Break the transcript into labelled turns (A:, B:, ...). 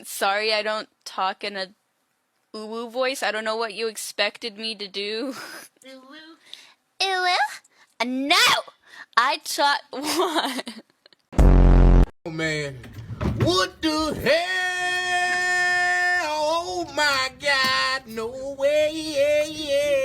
A: Sorry, I don't talk in a uwu voice. I don't know what you expected me to do.
B: Uwu?
A: Uwu? No! I taught what?
C: Oh man, what the hell? Oh my God, no way, yeah, yeah.